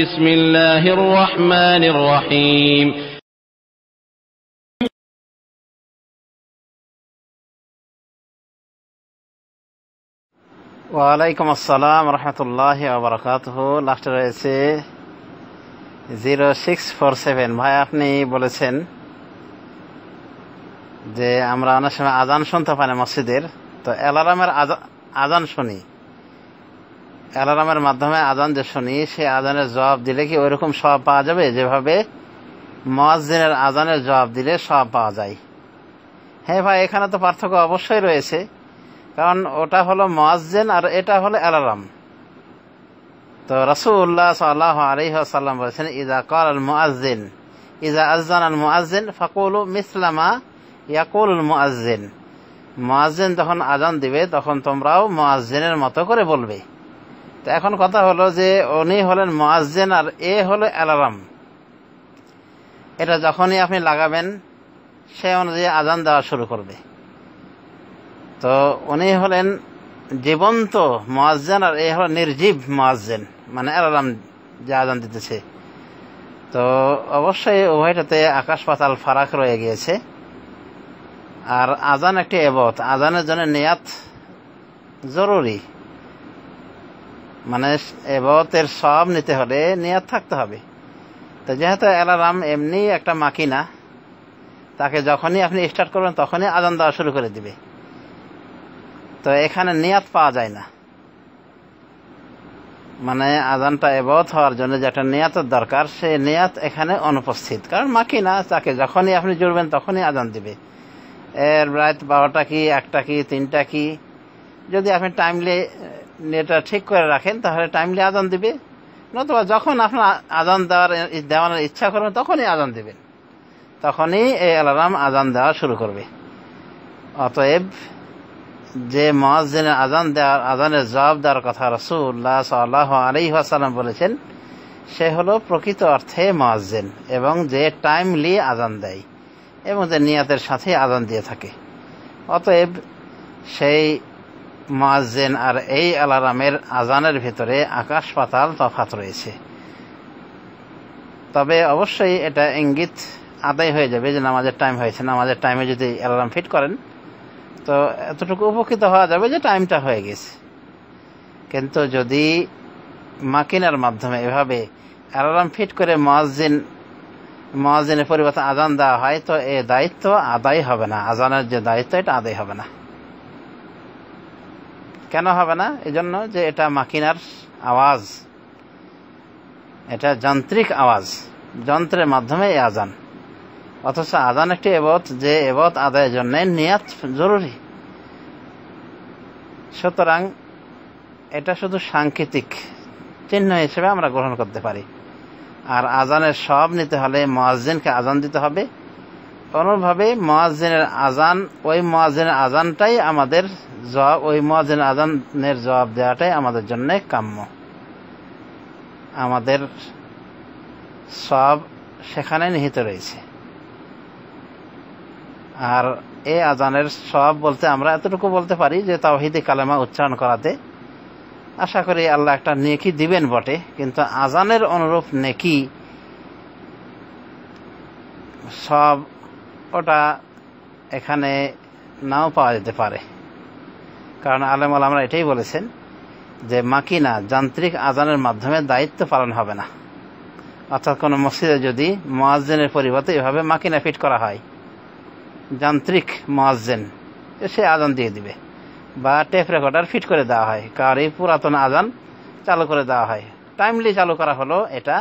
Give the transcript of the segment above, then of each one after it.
بسم الله الرحمن الرحيم ওয়ালাইকুম আসসালাম রহমতুল্লাহ বারাকাতুহু। লাস্টে রয়েছে 0647। ভাই, আপনি বলেছেন যে আমরা অনেক সময় আজান শুনতে পাই না মসজিদের, তো অ্যালার্মের আজান শুনি, অ্যালার্মের মাধ্যমে আজান যে শুনি, সে আজানের জবাব দিলে কি ওইরকম সওয়াব পাওয়া যাবে যেভাবে মুয়াজ্জিনের আজানের জবাব দিলে সওয়াব পাওয়া যায়? হ্যাঁ ভাই, এখানে তো পার্থক্য অবশ্যই রয়েছে, কারণ ওটা হলো মুয়াজ্জিন আর এটা হলো অ্যালার্ম। তো রাসূলুল্লাহ সাল্লাল্লাহু আলাইহি ওয়াসাল্লাম বলেছেন, ইযা ক্বালাল মুয়াজ্জিন ইযা আযানাল মুয়াজ্জিন ফাকুলু মিসলা মা ইয়াকুলুল মুয়াজ্জিন। মুয়াজ্জিন যখন আজান দিবে তখন তোমরাও মুয়াজ্জিনের মতো করে বলবে। তো এখন কথা হলো যে উনি হলেন মুয়াজ্জিন আর এ হলো অ্যালার্ম। এটা যখনই আপনি লাগাবেন সে অনুযায়ী আজান দেওয়া শুরু করবে। তো উনি হলেন জীবন্ত মুয়াজ্জিন আর এ হলো নির্জীব মুয়াজ্জিন, মানে অ্যালার্ম যে আজান দিতেছে। তো অবশ্যই উভয়টাতে আকাশ পাতাল ফারাক রয়ে গিয়েছে। আর আজান একটি ইবাদত, আজানের জন্য নিয়াত জরুরি, মানে ইবাদতের সব নিতে হলে নিয়াত থাকতে হবে। তো যেহেতু অ্যালার্ম এমনি একটা মাকিনা, তাকে যখনই আপনি স্টার্ট করবেন তখনই আজান দেওয়া শুরু করে দিবে। তো এখানে নিয়াত পাওয়া যায় না, মানে আজানটা ইবাদত হওয়ার জন্য যেটা নিয়াতের দরকার, সে নিয়াত এখানে অনুপস্থিত। কারণ মাকিনা, তাকে যখনই আপনি জুড়বেন তখনই আজান দিবে। এর রাত 12টা কি 1টা কি 3টা কি, যদি আপনি টাইমলি এটা ঠিক করে রাখেন তাহলে টাইমলি আজান দিবে, নতুবা যখন আপনার আজান দেওয়ার ইচ্ছা করবেন তখনই আজান দিবেন, তখনই এই অ্যালার্ম আজান দেওয়া শুরু করবে। অতএব যে মুয়াজ্জিনের আজানের জবাব দেওয়ার কথা রাসূলুল্লাহ সাল্লাল্লাহু আলাইহি ওয়াসাল্লাম বলেছেন, সে হলো প্রকৃত অর্থে মুয়াজ্জিন এবং যে টাইমলি আজান দেয় এবং যে নিয়াতের সাথে আজান দিয়ে থাকে। অতএব সেই মুয়াজ্জিন আর এই অ্যালার্মের আজানের ভিতরে আকাশ পাতাল তফাৎ রয়েছে। তবে অবশ্যই এটা ইঙ্গিত আদায় হয়ে যাবে যে নামাজের টাইম হয়েছে। নামাজের টাইমে যদি অ্যালার্ম ফিট করেন তো এতটুকু উপকৃত হওয়া যাবে যে টাইমটা হয়ে গেছে। কিন্তু যদি মাকিনার মাধ্যমে এভাবে অ্যালার্ম ফিট করে মুয়াজ্জিনের পরিবর্তে আজান দেওয়া হয়, তো এই দায়িত্ব আদায় হবে না, আজানের যে দায়িত্ব এটা আদায় হবে না। কেন হবে না? এই জন্য যে এটা মাকিনার আওয়াজ, এটা যান্ত্রিক আওয়াজ, যন্ত্রের মাধ্যমে এই আজান। অথচ আজান একটি ইবাদত, যে ইবাদত আদায়ের জন্য নিয়াত জরুরি। সুতরাং এটা শুধু সাংকেতিক চিহ্ন হিসেবে আমরা গ্রহণ করতে পারি। আর আজানের সব নিতে হলে মুয়াজ্জিনকে আজান দিতে হবে। অনুরূপভাবে মুয়াজ্জিনের আজান, ওই মুয়াজ্জিনের আজানটাই আমাদের জবাব, ওই মুয়াজ্জিনের আজানের জবাব দেওয়াটাই আমাদের জন্য কাম্য। আমাদের সব সেখানে নিহিত রয়েছে। আর এই আজানের সব বলতে আমরা এতটুকু বলতে পারি যে তাওহীদে কালেমা উচ্চারণ করাতে আশা করি আল্লাহ একটা নেকি দিবেন বটে, কিন্তু আজানের অনুরূপ নেকি সব ওটা এখানে নাও পাওয়া যেতে পারে। কারণ আলেম ওলামারা এটাই বলেছেন যে মাকিনা, যান্ত্রিক আজানের মাধ্যমে দায়িত্ব পালন হবে না। অর্থাৎ কোনো মসজিদে যদি মুয়াজ্জিনের পরিবর্তে এভাবে মাকিনা ফিট করা হয়, যান্ত্রিক মুয়াজ্জিন, সে আজান দিয়ে দিবে, বা টেপ রেকর্ডার ফিট করে দেওয়া হয়, কার এই পুরাতন আজান চালু করে দেওয়া হয়, টাইমলি চালু করা হলো, এটা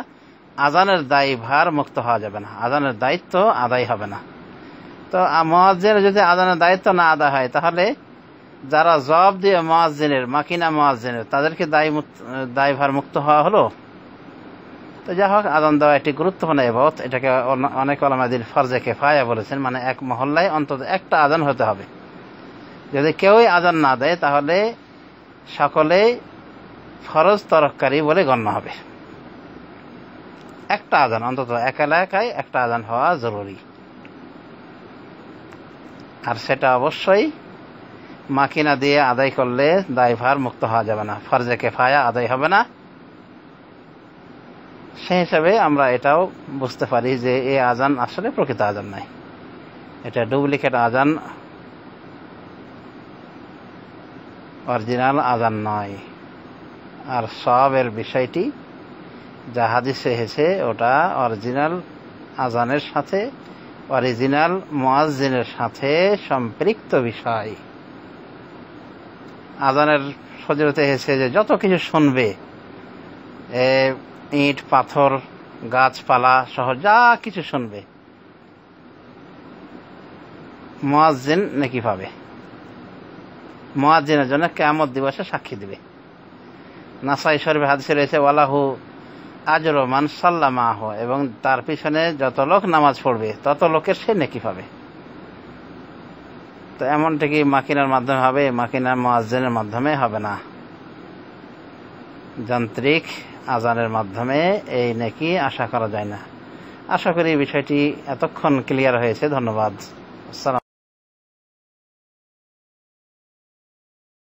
আজানের দায়ভার মুক্ত হওয়া যাবে না, আজানের দায়িত্ব আদায় হবে না। তো মুয়াজ্জিনের যদি আজানের দায়িত্ব না আদায় হয়, তাহলে যারা জবাব দিয়ে মুয়াজ্জিনের, মাকিনা মুয়াজ্জিনের, তাদেরকে দায়ভার মুক্ত হওয়া হলো। তো যাই হোক, আজান দেওয়া একটি গুরুত্বপূর্ণ ইবাদত। এটাকে অনেক উলামা দ্বীন ফরজে কিফায়া বলেছেন, মানে এক মহল্লায় অন্তত একটা আজান হতে হবে। যদি কেউই আজান না দেয় তাহলে সকলেই ফরজ তরককারী বলে গণ্য হবে। একটা আজান, অন্তত এক এলাকায় একটা আজান হওয়া জরুরি। আর সেটা অবশ্যই মাকিনা দিয়ে আদায় করলে দায়ভার মুক্ত হওয়া যাবে না, ফরজে কিফায়া আদায় হবে না। সেই হিসাবে আমরা এটাও বুঝতে পারি যে এই আজান আসলে প্রকৃত আজান নয়, এটা ডুপ্লিকেট আজান, অরিজিনাল আজান নয়। আর সওয়াবের বিষয়টি যা হাদিসে এসেছে ওটা অরিজিনাল আজানের সাথে, অরিজিনাল মুয়াজ্জিনের সাথে সম্পৃক্ত বিষয়। আজানের ফজিলতে এসেছে যে যত কিছু শুনবে, ইট পাথর গাছপালা সহ যা কিছু শুনবে, মুয়াজ্জিন নেকি পাবে, মুয়াজ্জিনের জন্য কিয়ামত দিবসে সাক্ষী দিবে। নাসাই শরীফে হাদিসে রয়েছে ওয়ালাহু আজরু মান সাল্লামাহু, এবং তার পিছনে যত লোক নামাজ পড়বে তত লোকের সে নেকি পাবে। তো এমনটা কি মাকিনার মাধ্যমে হবে? মাকিনার মুয়াজ্জিনের মাধ্যমে হবে না, যান্ত্রিক আজানের মাধ্যমে এই নেকি আশা করা যায় না। আশা করি বিষয়টি এতক্ষণ ক্লিয়ার হয়েছে। ধন্যবাদ। আসসালাম।